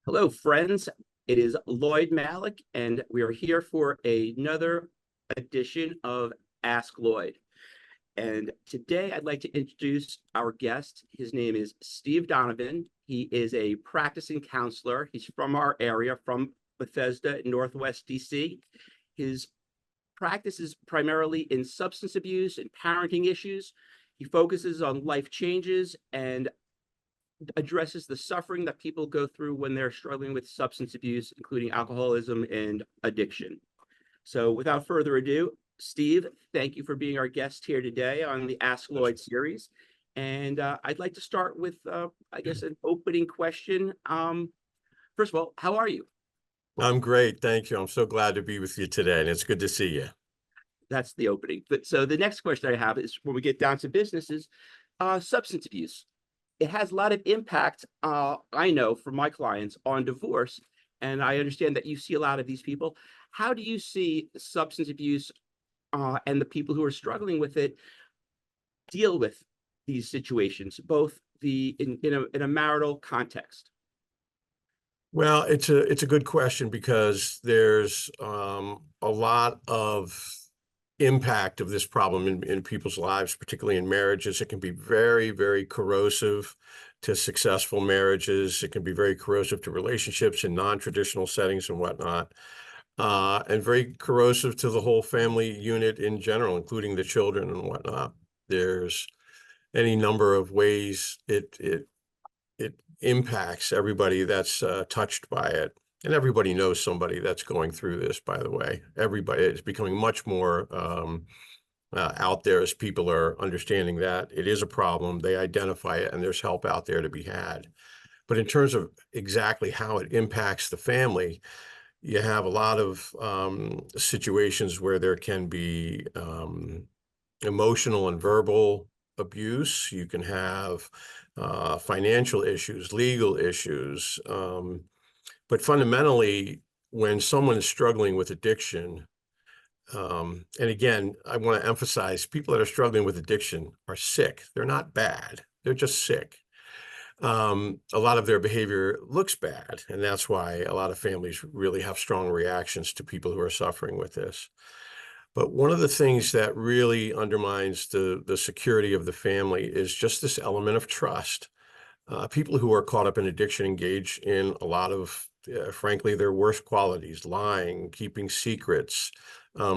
Hello, friends. It is Lloyd Malik, and we are here for another edition of Ask Lloyd. And today I'd like to introduce our guest. His name is Steve Donovan. He is a practicing counselor. He's from our area, from Bethesda, Northwest DC. His practice is primarily in substance abuse and parenting issues. He focuses on life changes and addresses the suffering that people go through when they're struggling with substance abuse, including alcoholism and addiction. So without further ado, Steve, thank you for being our guest here today on the Ask Lloyd series. And I'd like to start with, I guess, an opening question. First of all, how are you? I'm great. Thank you. I'm so glad to be with you today, and it's good to see you. That's the opening. But so the next question I have is when we get down to business is substance abuse. It has a lot of impact, I know from my clients, on divorce. And I understand that you see a lot of these people. How do you see substance abuse and the people who are struggling with it deal with these situations, both in a marital context? Well, it's a good question because there's a lot of impact of this problem in people's lives, particularly in marriages. It can be very, very corrosive to successful marriages. It can be very corrosive to relationships in non-traditional settings and whatnot, and very corrosive to the whole family unit in general, including the children and whatnot. There's any number of ways it impacts everybody that's touched by it. And everybody knows somebody that's going through this, by the way. Everybody is becoming much more out there as people are understanding that it is a problem. They identify it, and there's help out there to be had. But in terms of exactly how it impacts the family, you have a lot of situations where there can be emotional and verbal abuse. You can have financial issues, legal issues. But fundamentally, when someone is struggling with addiction, and again, I want to emphasize people that are struggling with addiction are sick. They're not bad. They're just sick. A lot of their behavior looks bad, and that's why a lot of families really have strong reactions to people who are suffering with this. But one of the things that really undermines the security of the family is just this element of trust. People who are caught up in addiction engage in a lot of, frankly, their worst qualities: lying, keeping secrets,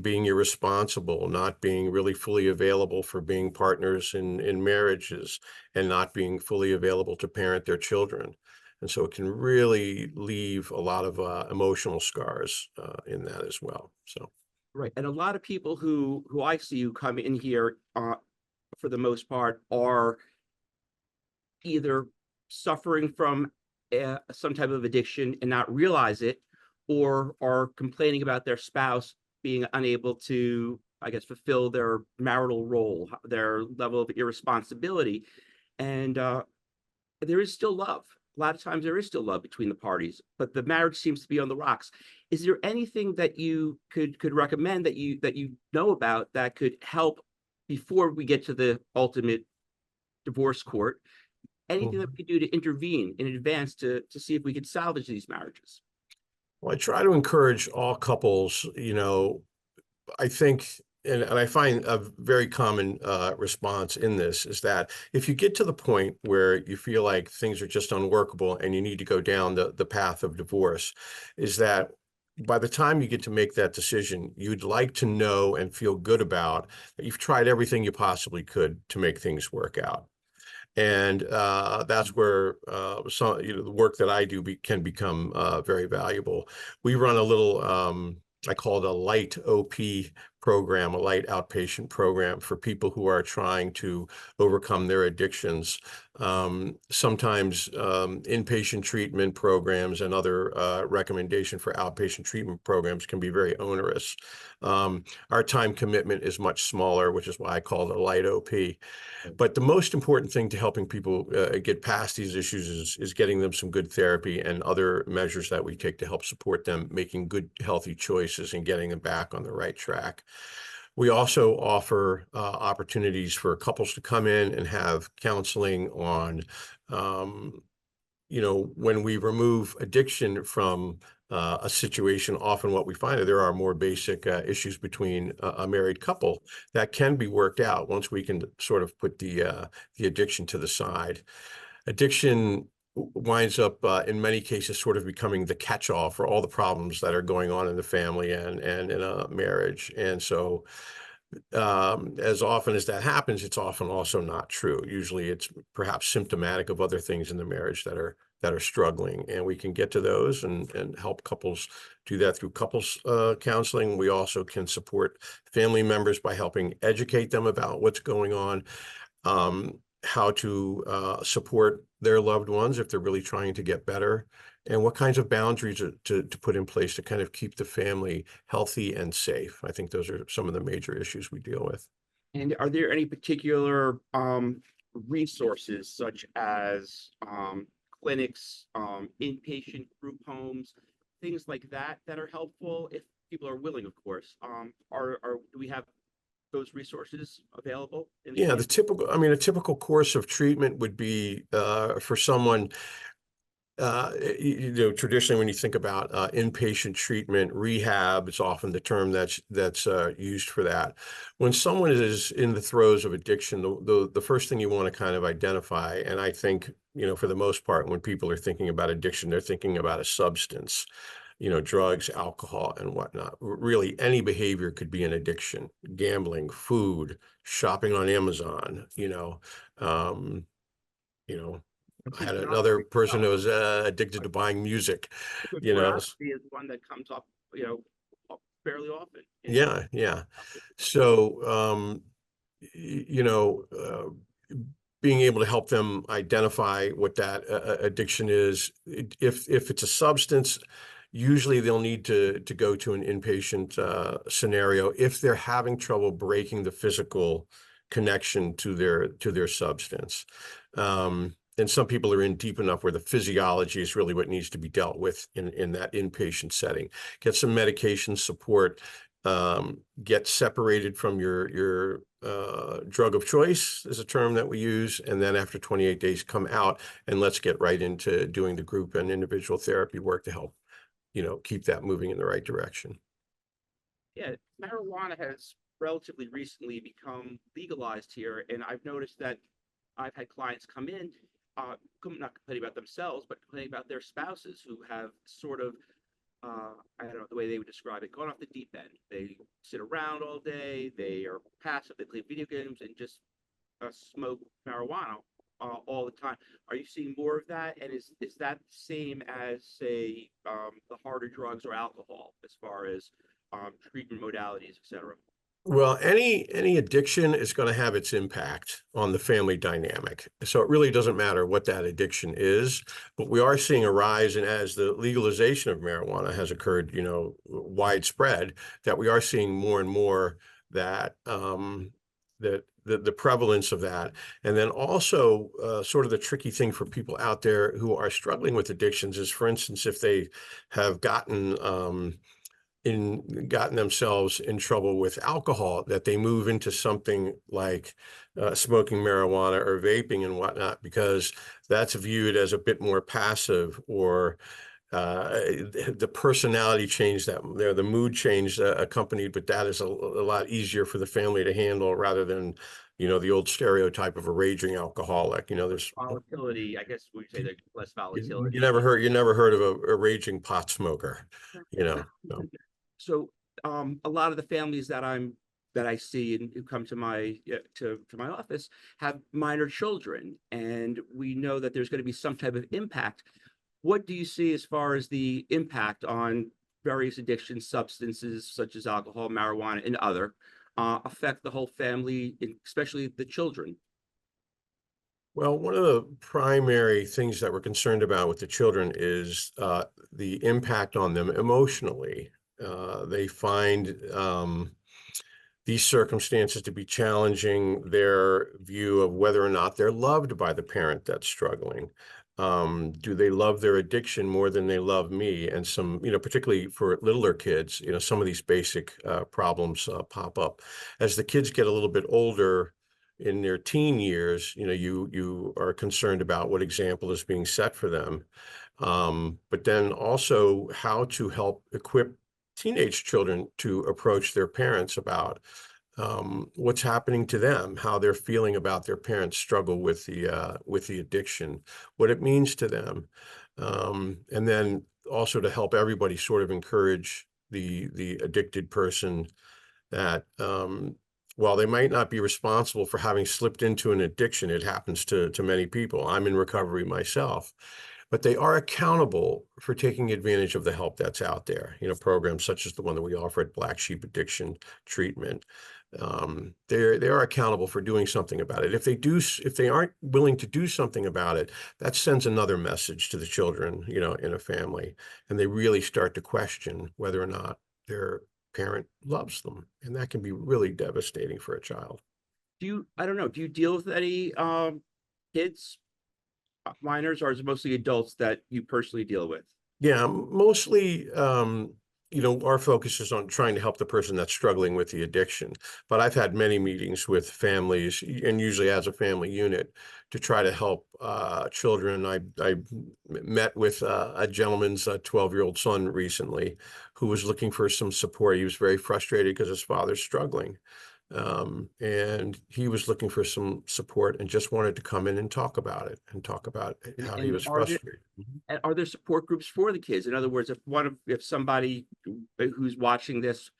being irresponsible, not being really fully available for being partners in marriages, and not being fully available to parent their children. And so it can really leave a lot of emotional scars in that as well. So. Right. And a lot of people who I see who come in here, for the most part, are either suffering from some type of addiction and not realize it, or are complaining about their spouse being unable to, I guess, fulfill their marital role, their level of irresponsibility. And there is still love. A lot of times there is still love between the parties, but the marriage seems to be on the rocks. Is there anything that you could recommend that you know about that could help before we get to the ultimate divorce court? Anything that we could do to intervene in advance to see if we could salvage these marriages? Well, I try to encourage all couples, I think, and I find a very common response in this is that if you get to the point where you feel like things are just unworkable and you need to go down the path of divorce, is that by the time you get to make that decision, you'd like to know and feel good about that you've tried everything you possibly could to make things work out. And that's where the work that I do can become very valuable. We run a little, I call it a light OP program, a light outpatient program for people who are trying to overcome their addictions. Sometimes inpatient treatment programs and other recommendation for outpatient treatment programs can be very onerous. Our time commitment is much smaller, which is why I call it a light OP. But the most important thing to helping people get past these issues is getting them some good therapy and other measures that we take to help support them making good, healthy choices and getting them back on the right track. We also offer opportunities for couples to come in and have counseling on when we remove addiction from a situation, often what we find is there are more basic issues between a married couple that can be worked out once we can sort of put the addiction to the side. Addiction winds up in many cases sort of becoming the catch-all for all the problems that are going on in the family and in a marriage. And so as often as that happens, it's often also not true. Usually it's perhaps symptomatic of other things in the marriage that are struggling, and we can get to those and help couples do that through couples counseling. We also can support family members by helping educate them about what's going on, how to support their loved ones if they're really trying to get better, and what kinds of boundaries to put in place to kind of keep the family healthy and safe. I think those are some of the major issues we deal with. And are there any particular resources such as clinics, inpatient group homes, things like that that are helpful if people are willing, of course? Do we have those resources available in the Yeah, community? a typical course of treatment would be for someone, traditionally when you think about inpatient treatment, rehab is often the term that's used for that. When someone is in the throes of addiction, the first thing you want to kind of identify, and I think, for the most part, when people are thinking about addiction, they're thinking about a substance, drugs, alcohol, and whatnot. Really, any behavior could be an addiction: gambling, food, shopping on Amazon, um, you know, I had another person who was addicted to buying music, you know. Pornography is one that comes up, fairly often. Yeah, yeah. So, being able to help them identify what that addiction is. If it's a substance, usually they'll need to go to an inpatient scenario if they're having trouble breaking the physical connection to their substance. And some people are in deep enough where the physiology is really what needs to be dealt with in that inpatient setting. Get some medication support, get separated from your drug of choice is a term that we use, and then after 28 days come out, and let's get right into doing the group and individual therapy work to help keep that moving in the right direction. Yeah, marijuana has relatively recently become legalized here, and I've noticed that I've had clients come in, not complaining about themselves, but complaining about their spouses who have sort of, I don't know the way they would describe it, gone off the deep end. They sit around all day, they are passive, they play video games, and just smoke marijuana all the time. Are you seeing more of that? And is that the same as, say, the harder drugs or alcohol as far as treatment modalities, etc.? Well, any addiction is going to have its impact on the family dynamic. So it really doesn't matter what that addiction is, but we are seeing a rise, and as the legalization of marijuana has occurred, widespread, that we are seeing more and more that that the prevalence of that. And then also sort of the tricky thing for people out there who are struggling with addictions is, for instance, if they have gotten themselves in trouble with alcohol, that they move into something like smoking marijuana or vaping and whatnot, because that's viewed as a bit more passive, or the personality change, the mood change accompanied with that is a lot easier for the family to handle, rather than the old stereotype of a raging alcoholic. There's Volatility, I guess we say there's less volatility. you never heard of a raging pot smoker, so. So a lot of the families that I see and who come to my my office have minor children, and we know that there's going to be some type of impact. What do you see as far as the impact on various addiction substances such as alcohol, marijuana, and other affect the whole family, especially the children? Well, one of the primary things that we're concerned about with the children is the impact on them emotionally. They find these circumstances to be challenging their view of whether or not they're loved by the parent that's struggling. Do they love their addiction more than they love me? And some, particularly for littler kids, some of these basic problems pop up. As the kids get a little bit older, in their teen years, you are concerned about what example is being set for them. But then also how to help equip teenage children to approach their parents about what's happening to them, how they're feeling about their parents' struggle with the addiction, what it means to them, and then also to help everybody sort of encourage the addicted person that while they might not be responsible for having slipped into an addiction, it happens to many people. I'm in recovery myself, but they are accountable for taking advantage of the help that's out there. Programs such as the one that we offer at BlackSheep Addiction Treatment. They are accountable for doing something about it. If they aren't willing to do something about it, that sends another message to the children, in a family, and they really start to question whether or not their parent loves them, and that can be really devastating for a child. I don't know, do you deal with any kids, minors, or is it mostly adults that you personally deal with? Yeah, mostly, our focus is on trying to help the person that's struggling with the addiction. But I've had many meetings with families, and usually as a family unit, to try to help children. I met with a gentleman's 12-year-old son recently who was looking for some support. He was very frustrated because his father's struggling. And he was looking for some support and just wanted to come in and talk about it and talk about how he And was frustrated. and are there support groups for the kids? In other words, if somebody who's watching this,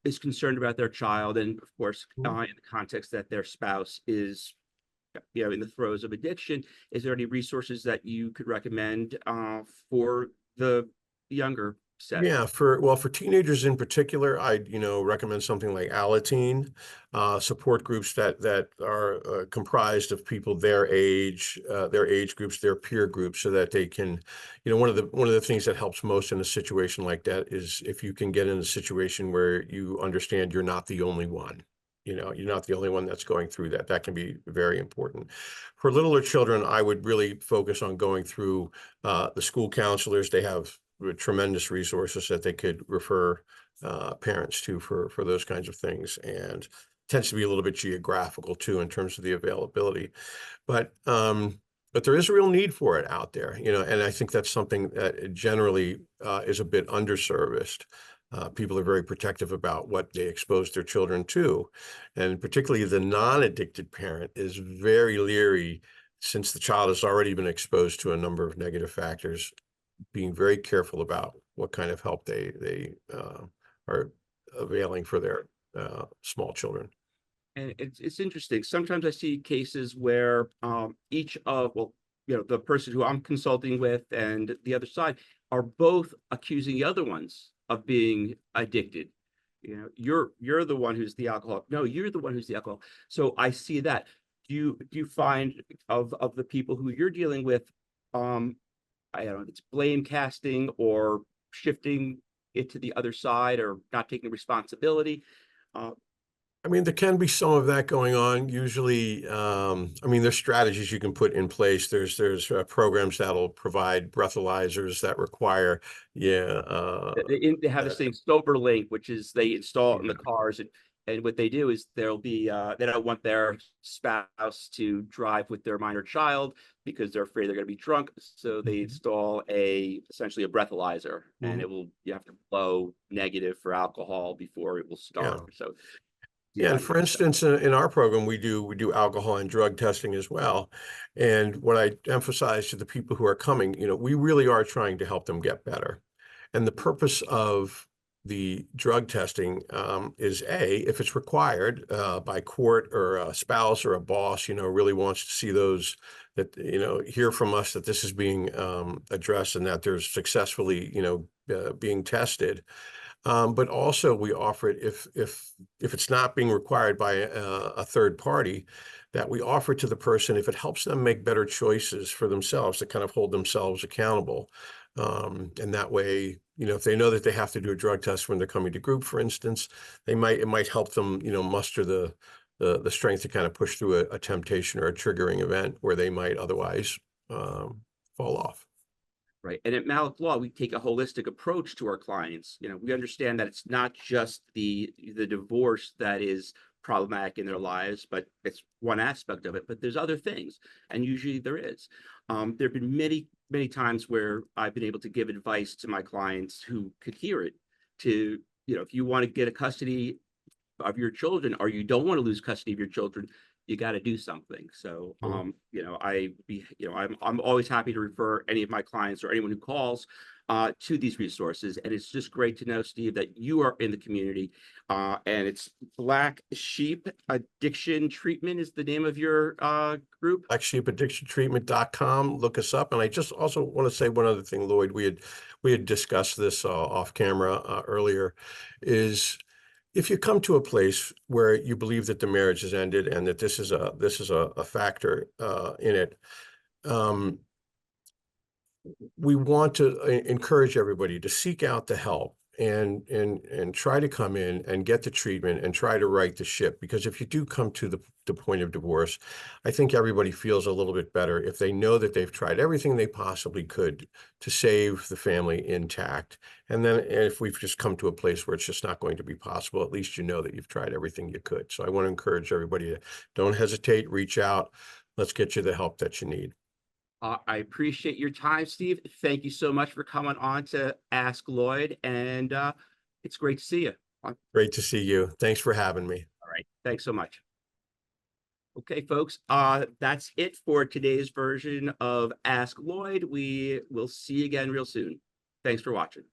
is concerned about their child, and of course, in the context that their spouse is, in the throes of addiction, is there any resources that you could recommend for the younger set? Yeah, for teenagers in particular, I recommend something like Alateen, support groups that are comprised of people their age groups, their peer groups, so that they can, one of the things that helps most in a situation like that is if you can get in a situation where you understand you're not the only one. You're not the only one that's going through that. That can be very important. For littler children, I would really focus on going through the school counselors. They have tremendous resources that they could refer parents to for those kinds of things, and tends to be a little bit geographical too in terms of the availability. But there is a real need for it out there, and I think that's something that generally is a bit underserviced. People are very protective about what they expose their children to, and particularly the non-addicted parent is very leery, since the child has already been exposed to a number of negative factors, being very careful about what kind of help they are availing for their small children. And it's interesting. Sometimes I see cases where the person who I'm consulting with and the other side are both accusing the other ones of being addicted. You're the one who's the alcoholic. No, you're the one who's the alcoholic. So I see that. Do you find of the people who you're dealing with, I don't know if it's blame casting or shifting it to the other side or not taking responsibility? I mean, there can be some of that going on. Usually, there's strategies you can put in place. There's programs that'll provide breathalyzers that require, They have this thing, Sober Link, which is they install it in the cars, and what they do is there'll be they don't want their spouse to drive with their minor child because they're afraid they're going to be drunk, so they install essentially a breathalyzer, and you have to blow negative for alcohol before it will start. Yeah. So Yeah, and for instance, in our program, we do alcohol and drug testing as well. And what I emphasize to the people who are coming, we really are trying to help them get better. And the purpose of the drug testing is if it's required by court, or a spouse or a boss, really wants to see those that, hear from us that this is being addressed and that there's successfully, being tested. But also we offer it if it's not being required by a third party, that we offer to the person if it helps them make better choices for themselves, to kind of hold themselves accountable. And that way, if they know that they have to do a drug test when they're coming to group, for instance, it might help them, muster the strength to kind of push through a temptation or a triggering event where they might otherwise fall off. Right. And at Malik Law, we take a holistic approach to our clients. We understand that it's not just the divorce that is problematic in their lives, but it's one aspect of it. But there's other things, and usually there is. There have been many times where I've been able to give advice to my clients who could hear it. To, if you want to get a custody of your children, or you don't want to lose custody of your children, you got to do something. So, I'm always happy to refer any of my clients or anyone who calls to these resources. And it's just great to know, Steve, that you are in the community. And it's Black Sheep Addiction Treatment is the name of your group. BlackSheepAddictionTreatment.com. Look us up. And I just also want to say one other thing, Lloyd. We had discussed this off camera earlier. Is if you come to a place where you believe that the marriage has ended and that this is a factor in it, we want to encourage everybody to seek out the help and try to come in and get the treatment and try to right the ship. Because if you do come to the point of divorce, I think everybody feels a little bit better if they know that they've tried everything they possibly could to save the family intact. And then if we've just come to a place where it's just not going to be possible, at least you know that you've tried everything you could. So I want to encourage everybody to don't hesitate, reach out. Let's get you the help that you need. I appreciate your time, Steve. Thank you so much for coming on to Ask Lloyd, and it's great to see you. Great to see you. Thanks for having me. All right. Thanks so much. Okay, folks, that's it for today's version of Ask Lloyd. We will see you again real soon. Thanks for watching.